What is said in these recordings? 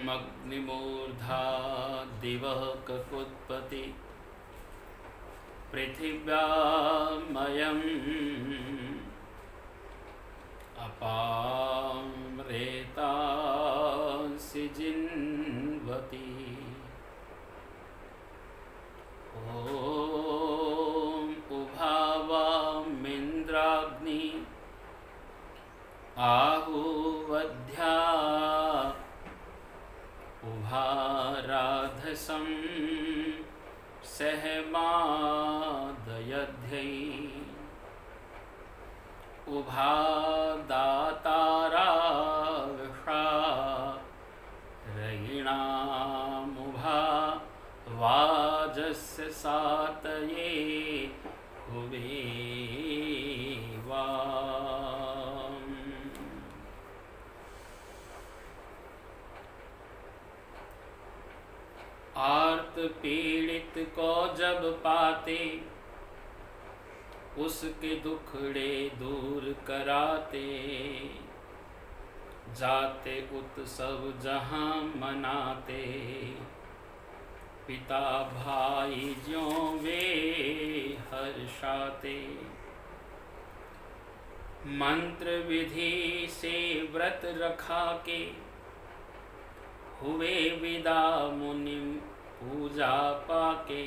यमग्निमूर्धा दिवः ककुत्पति पृथिव्यामयम् अपां रेतांसि जिन्वति। ॐ उभावामिन्द्राग्नि आहुवध्या उभाराधसं सहमादयध्यै उभादाताराविषा रयिणामुभा वाजस्य सातये हुवेवाम्। आर्त पीड़ित को जब पाते उसके दुखड़े दूर कराते, जाते उत्सव जहाँ मनाते, पिता भाई ज्यों वे हर्षाते। मंत्र विधि से व्रत रखा के हुए विदा मुनि पूजा पाके,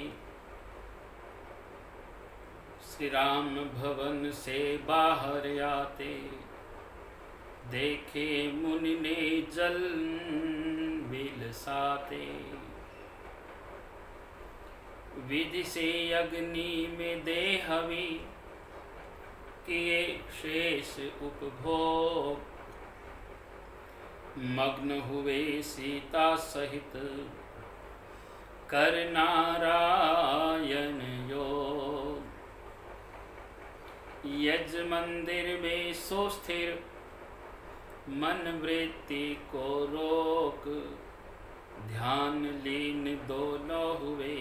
श्री राम भवन से बाहर आते, देखे मुनि ने जल बिलसाते। विधि से अग्नि में दे हवि किए शेष उपभोग, मग्न हुए सीता सहित कर नारायण योग। यज मंदिर में सो स्थिर मन वृत्ति को रोक, ध्यान लीन दोनों हुए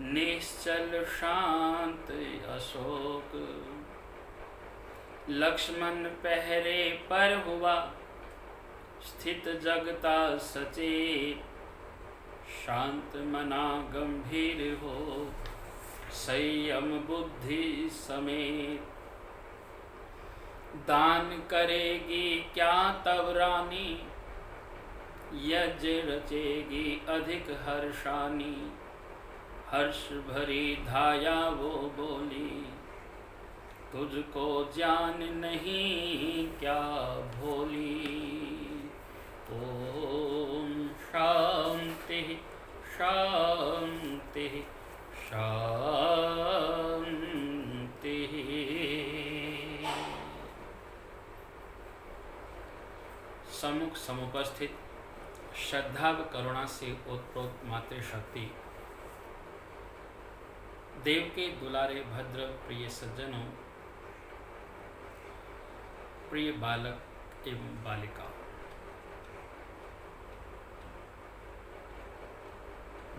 निश्चल शांत अशोक। लक्ष्मण पहरे पर हुआ स्थित जगता सचेत, शांत मना गंभीर हो संयम बुद्धि समेत। दान करेगी क्या तब रानी, यज्ञ रचेगी अधिक हर्षानी। हर्ष भरी धाया वो बोली, तुझको ज्ञान नहीं क्या भोली। ओम शांति शांति शांति। सम्मुख समुपस्थित श्रद्धा व करुणा से ओतप्रोत मातृशक्ति, देव के दुलारे भद्र प्रिय सज्जनों, प्रिय बालक एवं बालिका,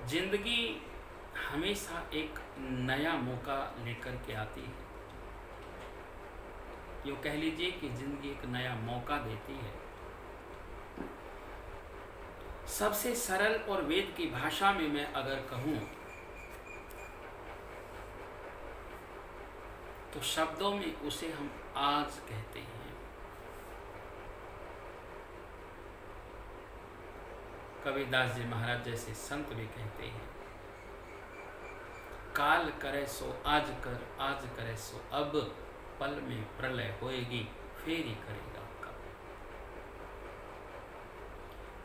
जिंदगी हमेशा एक नया मौका लेकर के आती है। यूँ कह लीजिए कि जिंदगी एक नया मौका देती है। सबसे सरल और वेद की भाषा में मैं अगर कहूँ तो शब्दों में उसे हम आज कहते हैं। कबीरदास जी महाराज जैसे संत भी कहते हैं, काल करे सो आज कर, आज करे सो अब, पल में प्रलय होएगी फिर ही करेगा कब।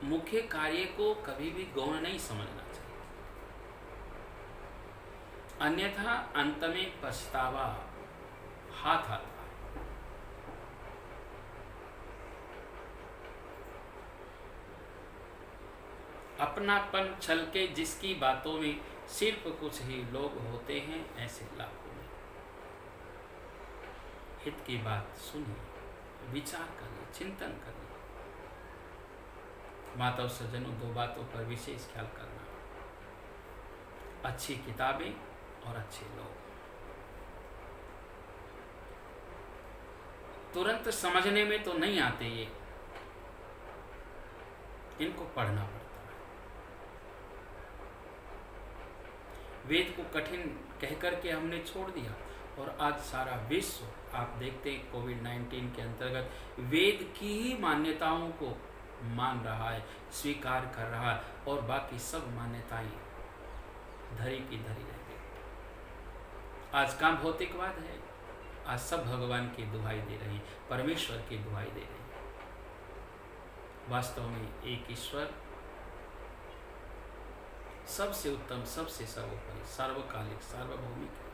मुख्य कार्य को कभी भी गौण नहीं समझना चाहिए, अन्यथा अंत में पछतावा हाथ आता है। अपनापन छल के जिसकी बातों में सिर्फ कुछ ही लोग होते हैं, ऐसे लाखों में। हित की बात सुनिए, विचार करिए, चिंतन करिए। माता और सज्जनों, दो बातों पर विशेष ख्याल करना, अच्छी किताबें और अच्छे लोग। तुरंत समझने में तो नहीं आते ये, इनको पढ़ना पड़ता है। वेद को कठिन कहकर के हमने छोड़ दिया और आज सारा विश्व आप देखते हैं कोविड-19 के अंतर्गत वेद की ही मान्यताओं को मान रहा है, स्वीकार कर रहा है और बाकी सब मान्यताएं धरी की धरी रह गई। आज का भौतिकवाद है, आज सब भगवान की दुहाई दे रहे हैं, परमेश्वर की दुहाई दे रहे हैं। वास्तव में एक ईश्वर सबसे उत्तम, सबसे सर्वोपरि, सार्वकालिक, सार्वभौमिक है।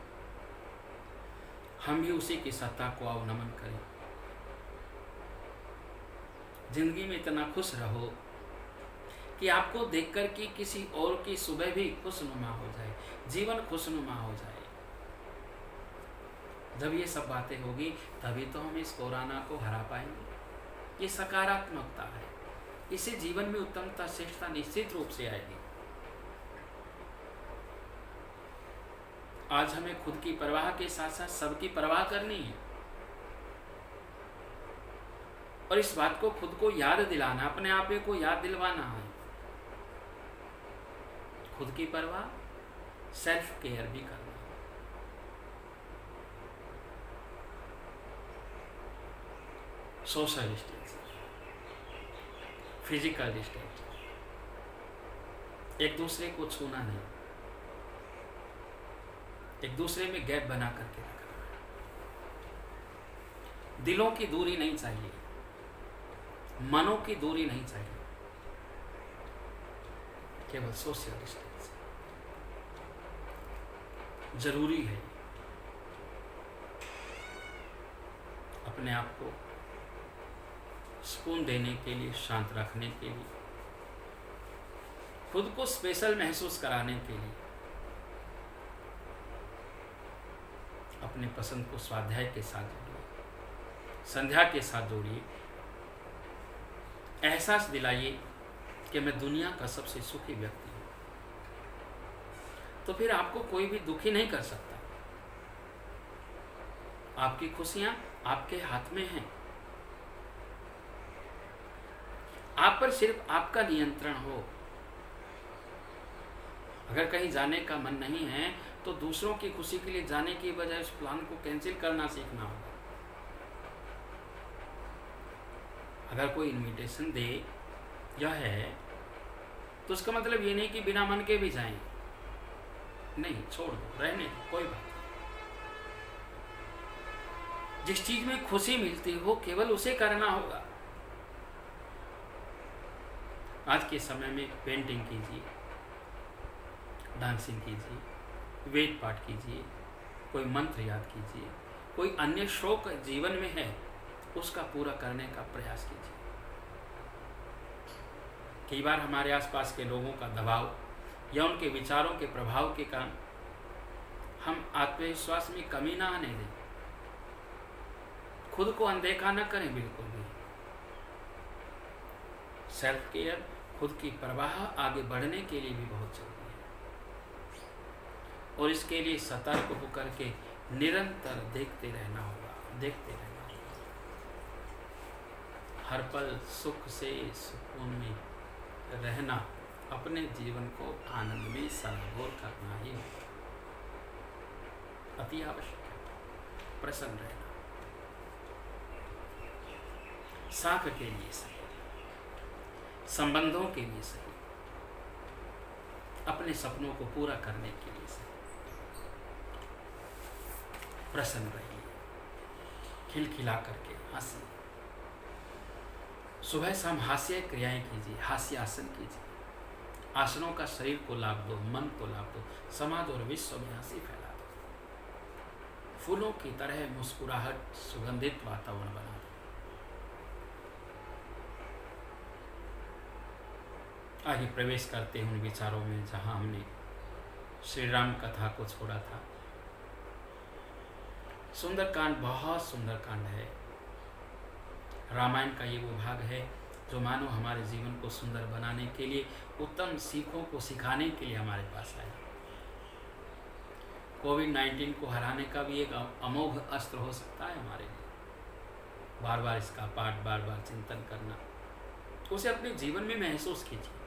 हम भी उसी की सत्ता को आओ नमन करें। जिंदगी में इतना खुश रहो कि आपको देखकर कि किसी और की सुबह भी खुशनुमा हो जाए, जीवन खुशनुमा हो जाए। जब ये सब बातें होगी तभी तो हम इस कोरोना को हरा पाएंगे। ये सकारात्मकता है, इससे जीवन में उत्तमता, श्रेष्ठता निश्चित रूप से आएगी। आज हमें खुद की परवाह के साथ साथ सबकी परवाह करनी है और इस बात को खुद को याद दिलाना, अपने आप को याद दिलवाना है। खुद की परवाह, सेल्फ केयर भी करना। सोशल डिस्टेंस, फिजिकल डिस्टेंस, एक दूसरे को छूना नहीं, एक दूसरे में गैप बना करके रखना है। दिलों की दूरी नहीं चाहिए, मनों की दूरी नहीं चाहिए, केवल सोशल डिस्टेंस जरूरी है। अपने आप को सुकून देने के लिए, शांत रखने के लिए, खुद को स्पेशल महसूस कराने के लिए अपने पसंद को स्वाध्याय के साथ जोड़िए, संध्या के साथ जोड़िए। एहसास दिलाइए कि मैं दुनिया का सबसे सुखी व्यक्ति हूं, तो फिर आपको कोई भी दुखी नहीं कर सकता। आपकी खुशियां आपके हाथ में हैं। आप पर सिर्फ आपका नियंत्रण हो। अगर कहीं जाने का मन नहीं है तो दूसरों की खुशी के लिए जाने की बजाय उस प्लान को कैंसिल करना सीखना होगा। अगर कोई इनविटेशन दे यह है तो उसका मतलब ये नहीं कि बिना मन के भी जाएं। नहीं, छोड़ दो, रहने दो, कोई बात नहीं। जिस चीज में खुशी मिलती हो केवल उसे करना होगा। आज के समय में पेंटिंग कीजिए, डांसिंग कीजिए, वेद पाठ कीजिए, कोई मंत्र याद कीजिए, कोई अन्य शौक जीवन में है उसका पूरा करने का प्रयास कीजिए। कई बार हमारे आसपास के लोगों का दबाव या उनके विचारों के प्रभाव के कारण हम आत्मविश्वास में कमी ना आने दें। खुद को अनदेखा न करें बिल्कुल भी। सेल्फ केयर, खुद की परवाह आगे बढ़ने के लिए भी बहुत जरूरी है और इसके लिए सतर्क होकर के निरंतर देखते रहना होगा, देखते रहना होगा। हर पल सुख से सुकून में रहना, अपने जीवन को आनंद में सराबोर करना ही अति आवश्यक है। प्रसन्न रहना, साख के लिए सही, संबंधों के लिए सही, अपने सपनों को पूरा करने के लिए सही। प्रसन्न रहिए, खिलखिला करके हंसिए। सुबह शाम हास्य क्रियाएं कीजिए, हास्य आसन कीजिए। आसनों का शरीर को लाभ दो, मन को लाभ दो, समाज और विश्व में हंसी फैला दो। फूलों की तरह मुस्कुराहट, सुगंधित वातावरण बना दो। आगे प्रवेश करते हैं उन विचारों में जहां हमने श्री राम कथा को छोड़ा था। सुंदरकांड बहुत सुंदर कांड है। रामायण का ये वो भाग है जो मानो हमारे जीवन को सुंदर बनाने के लिए, उत्तम सीखों को सिखाने के लिए हमारे पास आया। कोविड-19 को हराने का भी एक अमोघ अस्त्र हो सकता है हमारे लिए। बार बार इसका पाठ, बार बार चिंतन करना उसे अपने जीवन में महसूस कीजिए,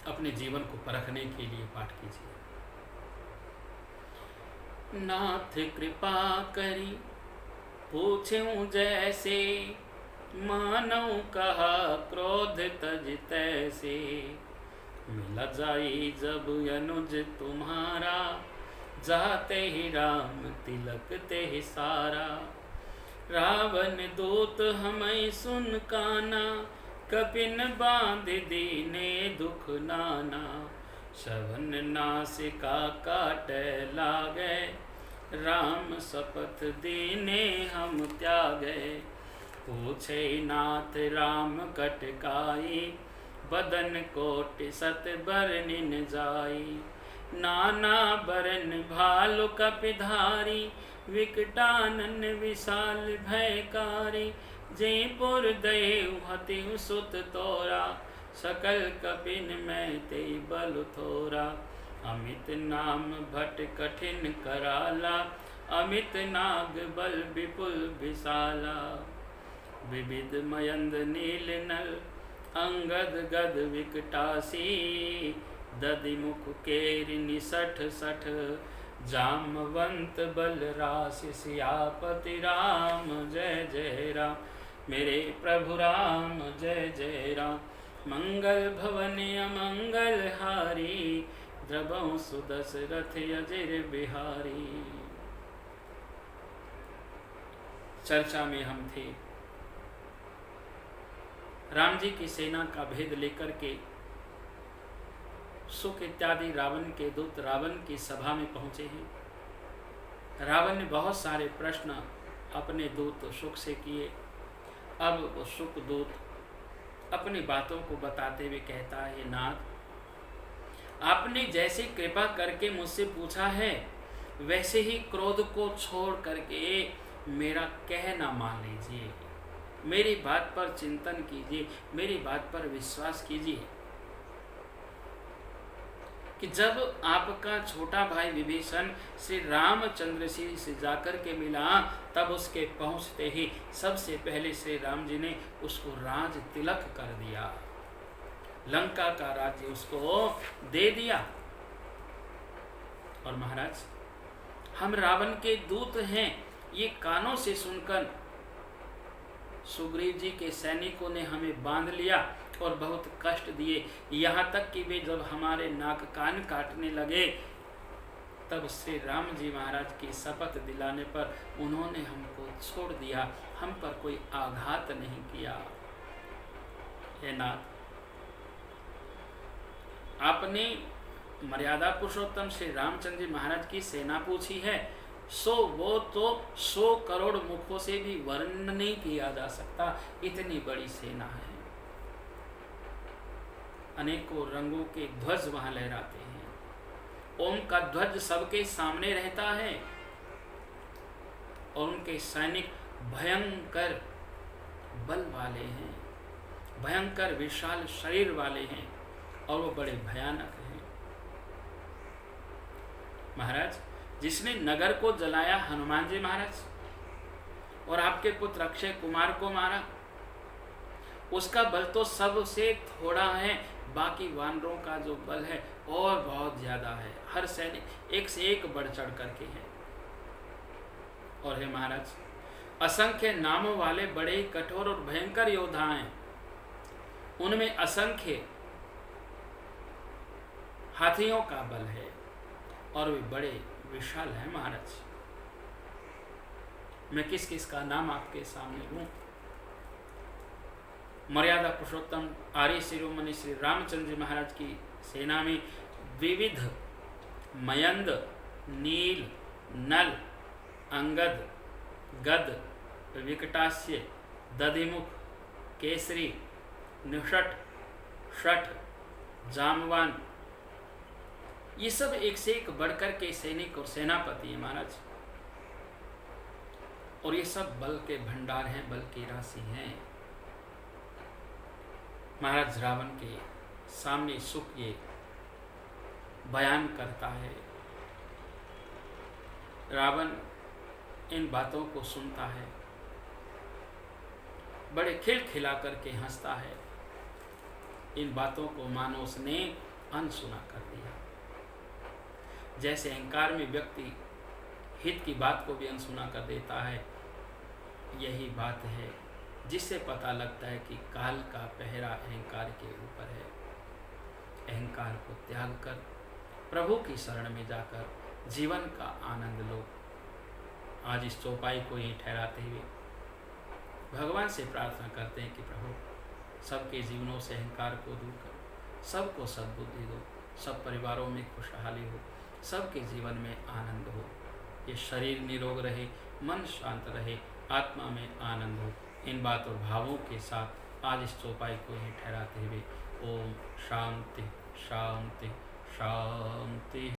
अपने जीवन को परखने के लिए पाठ कीजिए। नाथ कृपा करी पूछूं जैसे, मानव कहा क्रोध तज तैसे। मिला जाई जब अनुज तुम्हारा, जाते ही राम तिलक ते ही सारा। रावण दूत हमें सुन काना, कपिन बांध दीने दुख नाना। श्रवण नासिका काट लागे, राम शपथ दीने हम त्यागे। पूछे नाथ राम कटकाई, बदन कोट सत बरनिन जाई। नाना बरन भालु कपिधारी, विकटानन विशाल भयकारी। जयपुर देव हति सुत तोरा, सकल कपिन में ते बल थोरा। अमित नाम भट कठिन कराला, अमित नाग बल विपुल विशाला। विविध मयंद नील नल, अंगद गद विकटासी। दधिमुख केर निसठ सठ, जामवंत बल राशि। सियापति राम जय जय राम, मेरे प्रभु राम जय जय राम। मंगल भवन अमंगल हारी, द्रवहु सुदशरथ अजिर बिहारी। चर्चा में हम थे, राम जी की सेना का भेद लेकर के सुख इत्यादि रावण के दूत रावण की सभा में पहुंचे हैं। रावण ने बहुत सारे प्रश्न अपने दूत सुख से किए। अब वो सुख दूत अपनी बातों को बताते हुए कहता है, नाथ आपने जैसे कृपा करके मुझसे पूछा है, वैसे ही क्रोध को छोड़ करके मेरा कहना मान लीजिए। मेरी बात पर चिंतन कीजिए, मेरी बात पर विश्वास कीजिए कि जब आपका छोटा भाई विभीषण श्री रामचंद्र जी से जाकर के मिला, तब उसके पहुंचते ही सबसे पहले श्री राम जी ने उसको राज तिलक कर दिया, लंका का राज्य उसको दे दिया। और महाराज, हम रावण के दूत हैं, ये कानों से सुनकर सुग्रीव जी के सैनिकों ने हमें बांध लिया और बहुत कष्ट दिए। यहाँ तक कि वे जब हमारे नाक कान काटने लगे, तब श्री राम जी महाराज की शपथ दिलाने पर उन्होंने हमको छोड़ दिया, हम पर कोई आघात नहीं किया। हे नाथ, आपने मर्यादा पुरुषोत्तम श्री रामचंद्र जी महाराज की सेना पूछी है, वो तो 100 करोड़ मुखों से भी वर्णन नहीं किया जा सकता, इतनी बड़ी सेना है। अनेकों रंगों के ध्वज वहां लहराते हैं। ओम का ध्वज सबके सामने रहता है और उनके सैनिक भयंकर बल वाले हैं, भयंकर विशाल शरीर वाले हैं और वो बड़े भयानक हैं। महाराज, जिसने नगर को जलाया हनुमान जी महाराज और आपके पुत्र अक्षय कुमार को मारा, उसका बल तो सबसे थोड़ा है, बाकी वानरों का जो बल है और बहुत ज्यादा है। हर सैनिक एक से एक बढ़ चढ़ करके है। और है महाराज, असंख्य नामों वाले बड़े ही कठोर और भयंकर योद्धा हैं, उनमें असंख्य हाथियों का बल है और वे बड़े विशाल है। महाराज, मैं किस किस का नाम आपके सामने लूं? मर्यादा पुरुषोत्तम आर्य शिरोमणि श्री रामचंद्र जी महाराज की सेना में विविध मयंद, नील, नल, अंगद, गद, विकटास्य, दधिमुख, केसरी, निषट, शठ, जामवान, ये सब एक से एक बढ़कर के सैनिक और सेनापति हैं महाराज। और ये सब बल के भंडार हैं, बल की राशि हैं। महाराज, रावण के सामने सुख ये बयान करता है। रावण इन बातों को सुनता है, बड़े खिलखिला करके हंसता है। इन बातों को मानो उसने अनसुना कर दिया। जैसे अहंकार में व्यक्ति हित की बात को भी अनसुना कर देता है, यही बात है जिससे पता लगता है कि काल का पहरा अहंकार के ऊपर है। अहंकार को त्याग कर प्रभु की शरण में जाकर जीवन का आनंद लो। आज इस चौपाई को यहीं ठहराते हुए भगवान से प्रार्थना करते हैं कि प्रभु सबके जीवनों से अहंकार को दूर करो, सबको सद्बुद्धि दो, सब परिवारों में खुशहाली हो, सबके जीवन में आनंद हो, ये शरीर निरोग रहे, मन शांत रहे, आत्मा में आनंद हो। इन बात और भावों के साथ आज इस चौपाई को यहीं ठहराते हुए ओम शांति शांति शांति।